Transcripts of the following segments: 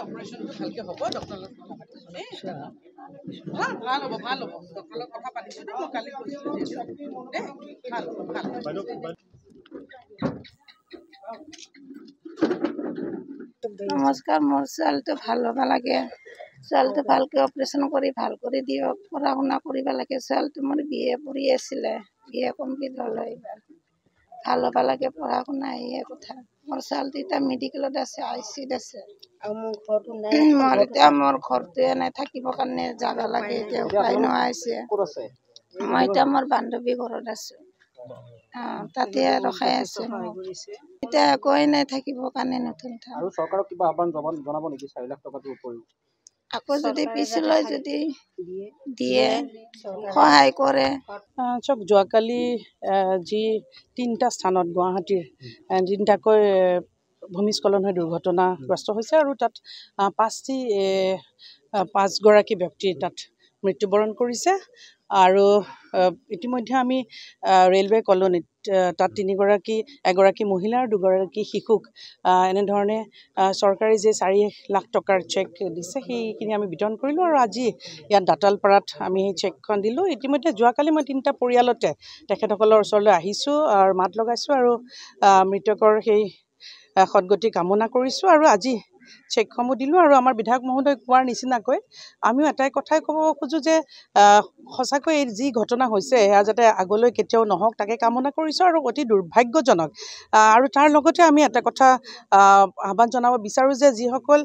অপাৰেশ্যনটো ভালকে হ'ব ডক্টৰৰ লগত কথা পাতিছোঁ দেই ভাল হ'ব ডক্টৰৰ লগত কথা পাতিছোঁ দেই মই কালি কৈছিলোঁ দেই ভাল হ'ব নমস্কাৰ মোৰ ছোৱালীটো ভাল হ'ব লাগে ছোৱালীটো ভালকৈ অপাৰেশ্যন কৰি ভাল কৰি দিয়ক পঢ়া শুনা কৰিব লাগে ছোৱালীটো মোৰ বিয়ে পঢ়ি আছিলে বিয়ে কমপ্লিট হ'ল এইবাৰ ভাল হ'ব লাগে পঢ়া শুনা এয়ে কথা মোৰ ছোৱালীটো এতিয়া মেডিকেলত আছে ICUত আছে আৰু মোৰ ঘৰটো নাই মোৰ এতিয়া মোৰ ঘৰটো এনে থাকিবৰ কাৰণে জাগা লাগে এতিয়া উপায় নোহোৱা হৈছে মই এতিয়া মোৰ বান্ধৱী ঘৰত আছোঁ তাতে ৰখাই আছে এতিয়া একোৱেই নাই থাকিবৰ কাৰণে নতুন আৰু চৰকাৰক কিবা আহ্বান জনাব নেকি 4 লাখ টকাটোৰ উপৰিও আকৌ যদি পিছলৈ যদি দিয়ে সহায় কৰে চব যোৱাকালি যি 3টা স্থানত গুৱাহাটীৰ 3টাকৈ ভূমিস্খলন হৈ দুৰ্ঘটনাগ্ৰস্ত হৈছে আৰু তাত 5গৰাকী ব্যক্তি তাত মৃত্যুবৰণ কৰিছে আৰু ইতিমধ্যে আমি ৰেলৱে কলনীত তাত এগৰাকী মহিলা আৰু 2গৰাকী শিশুক এনেধৰণে চৰকাৰে যে 4 লাখ টকাৰ চেক দিছে সেইখিনি আমি বিতৰণ কৰিলোঁ আৰু আজি ইয়াত দাঁতালপাৰাত আমি সেই চেকখন দিলোঁ ইতিমধ্যে যোৱাকালি মই 3টা পৰিয়ালতে তেখেতসকলৰ ওচৰলৈ আহিছোঁ আৰু মাত লগাইছোঁ আৰু মৃতকৰ সেই সদগতি কামনা কৰিছোঁ আৰু আজি চেকসমূহ দিলোঁ আৰু আমাৰ বিধায়ক মহোদয় কোৱাৰ নিচিনাকৈ আমিও এটাই কথাই ক'ব খোজোঁ যে সঁচাকৈ এই যি ঘটনা হৈছে সেয়া যাতে আগলৈ কেতিয়াও নহওক তাকে কামনা কৰিছোঁ আৰু অতি দুৰ্ভাগ্যজনক আৰু তাৰ লগতে আমি এটা কথা আহ্বান জনাব বিচাৰোঁ যে যিসকল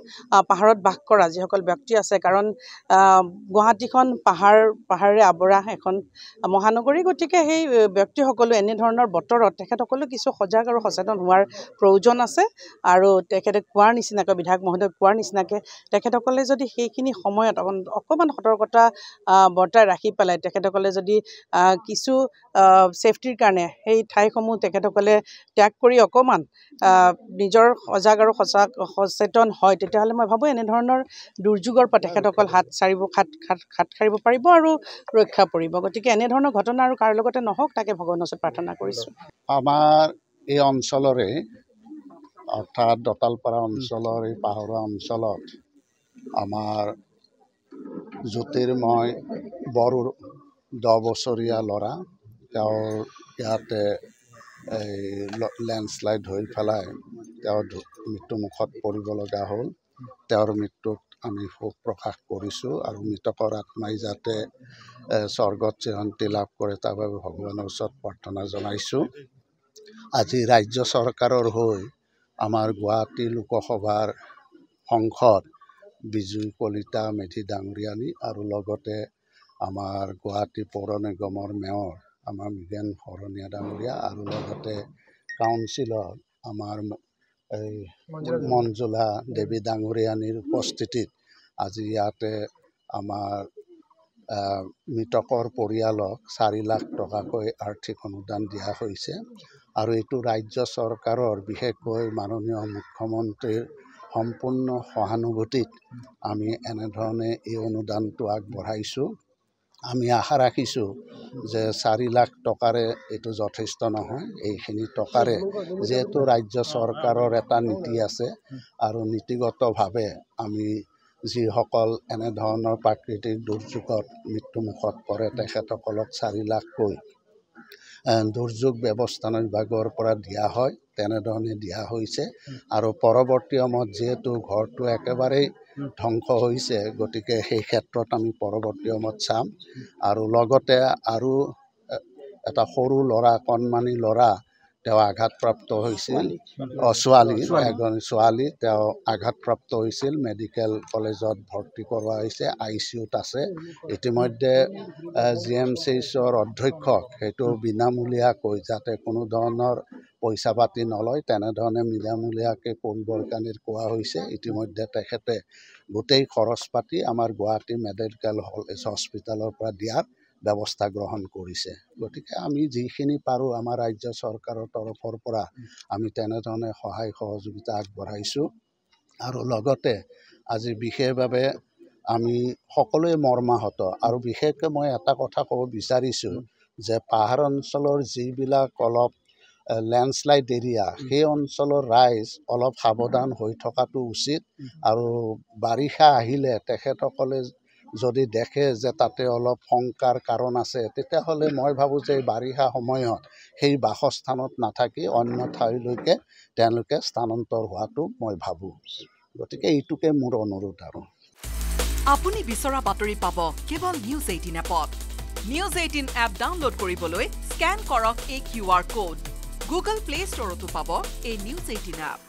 পাহাৰত বাস কৰা যিসকল ব্যক্তি আছে কাৰণ গুৱাহাটীখন পাহাৰেৰে আৱৰা এখন মহানগৰী গতিকে সেই ব্যক্তিসকলো এনেধৰণৰ বতৰত তেখেতসকলো কিছু সজাগ আৰু সচেতন হোৱাৰ প্ৰয়োজন আছে আৰু তেখেতে কোৱাৰ নিচিনাকৈ বিধায়ক মহোদয় কোৱাৰ নিচিনাকৈ তেখেতসকলে যদি সেইখিনি সময়ত অকণমান সতৰ্কতা বৰ্তাই ৰাখি পেলাই তেখেতসকলে যদি কিছু ছেফটিৰ কাৰণে সেই ঠাইসমূহ তেখেতসকলে ত্যাগ কৰি অকণমান নিজৰ সজাগ আৰু সচেতন হয় তেতিয়াহ'লে মই ভাবোঁ এনেধৰণৰ দুৰ্যোগৰ পৰা তেখেতসকল হাত সাৰিব পাৰিব আৰু ৰক্ষা পৰিব গতিকে এনেধৰণৰ ঘটনা আৰু কাৰো লগতে নহওক তাকে ভগৱানৰ ওচৰত প্ৰাৰ্থনা কৰিছোঁ আমাৰ এই অঞ্চলৰে অৰ্থাৎ দঁতালপাৰা অঞ্চলৰ এই পাহাৰুৱা অঞ্চলত আমাৰ জ্যোতিৰ্ময় বৰ 10 বছৰীয়া ল'ৰা তেওঁৰ ইয়াতে এই লেণ্ডশ্লাইড হৈ পেলাই তেওঁ মৃত্যুমুখত পৰিব লগা হ'ল তেওঁৰ মৃত্যুত আমি শোক প্ৰকাশ কৰিছোঁ আৰু মৃতকৰ আত্মাই যাতে স্বৰ্গত চিৰশান্তি লাভ কৰে তাৰ বাবে ভগৱানৰ ওচৰত প্ৰাৰ্থনা জনাইছোঁ আজি ৰাজ্য চৰকাৰৰ হৈ আমাৰ গুৱাহাটী লোকসভাৰ সাংসদ বিজয় কলিতা মেধি ডাঙৰীয়ানী আৰু লগতে আমাৰ গুৱাহাটী পৌৰ নিগমৰ মেয়ৰ আমাৰ মৃগেন শৰণীয়া ডাঙৰীয়া আৰু লগতে কাউন্সিলৰ আমাৰ এই মঞ্জুলা দেৱী ডাঙৰীয়ানীৰ উপস্থিতিত আজি ইয়াতে আমাৰ মৃতকৰ পৰিয়ালক 4 লাখ টকাকৈ আৰ্থিক অনুদান দিয়া হৈছে আৰু এইটো ৰাজ্য চৰকাৰৰ বিশেষকৈ মাননীয় মুখ্যমন্ত্ৰীৰ সম্পূৰ্ণ সহানুভূতিত আমি এনেধৰণে এই অনুদানটো আগবঢ়াইছোঁ আমি আশা ৰাখিছোঁ যে 4 লাখ টকাৰে এইটো যথেষ্ট নহয় এইখিনি টকাৰে যিহেতু ৰাজ্য চৰকাৰৰ এটা নীতি আছে আৰু নীতিগতভাৱে আমি যিসকল এনেধৰণৰ প্ৰাকৃতিক দুৰ্যোগত মৃত্যুমুখত পৰে তেখেতসকলক 4 লাখকৈ দুৰ্যোগ ব্যৱস্থাপনা বিভাগৰ পৰা দিয়া হয় তেনেধৰণে দিয়া হৈছে আৰু পৰৱৰ্তী সময়ত যিহেতু ঘৰটো একেবাৰেই ধ্বংস হৈছে গতিকে সেই ক্ষেত্ৰত আমি পৰৱৰ্তী সময়ত চাম আৰু লগতে আৰু এটা সৰু ল'ৰা কণমানি ল'ৰা তেওঁ আঘাতপ্ৰাপ্ত হৈছিল ছোৱালী তেওঁ আঘাতপ্ৰাপ্ত হৈছিল মেডিকেল কলেজত ভৰ্তি কৰোৱা হৈছে ICUত আছে ইতিমধ্যে GMCHৰ অধ্যক্ষক সেইটো বিনামূলীয়াকৈ যাতে কোনো ধৰণৰ পইচা পাতি নলয় তেনেধৰণে বিনামূলীয়াকৈ কৰিবৰ কাৰণে কোৱা হৈছে ইতিমধ্যে তেখেতে গোটেই খৰচ পাতি আমাৰ গুৱাহাটী মেডিকেল হস্পিটেলৰ পৰা দিয়াৰ ব্যৱস্থা গ্ৰহণ কৰিছে গতিকে আমি যিখিনি পাৰোঁ আমাৰ ৰাজ্য চৰকাৰৰ তৰফৰ পৰা আমি তেনেধৰণে সহায় সহযোগিতা আগবঢ়াইছোঁ আৰু লগতে আজি বিশেষভাৱে আমি সকলোৱে মৰ্মাহত আৰু বিশেষকৈ মই এটা কথা ক'ব বিচাৰিছোঁ যে পাহাৰ অঞ্চলৰ যিবিলাক অলপ লেণ্ডশ্লাইড এৰিয়া সেই অঞ্চলৰ ৰাইজ অলপ সাৱধান হৈ থকাটো উচিত আৰু বাৰিষা আহিলে তেখেতসকলে যদি দেখে যে তাতে অলপ শংকাৰ কাৰণ আছে তেতিয়াহ'লে মই ভাবোঁ যে বাৰিষা সময়ত সেই বাসস্থানত নাথাকি অন্য ঠাইলৈকে তেওঁলোকে স্থানান্তৰ হোৱাটো মই ভাবোঁ গতিকে এইটোকে মোৰ অনুৰোধ আৰু আপুনি বিচৰা বাতৰি পাব কেৱল নিউজ 18 এপত নিউজ 18 এপ ডাউনলোড কৰিবলৈ স্ক্যান কৰক এই QR কোড গুগল প্লে ষ্টৰতো পাব এই নিউজ 18 এপ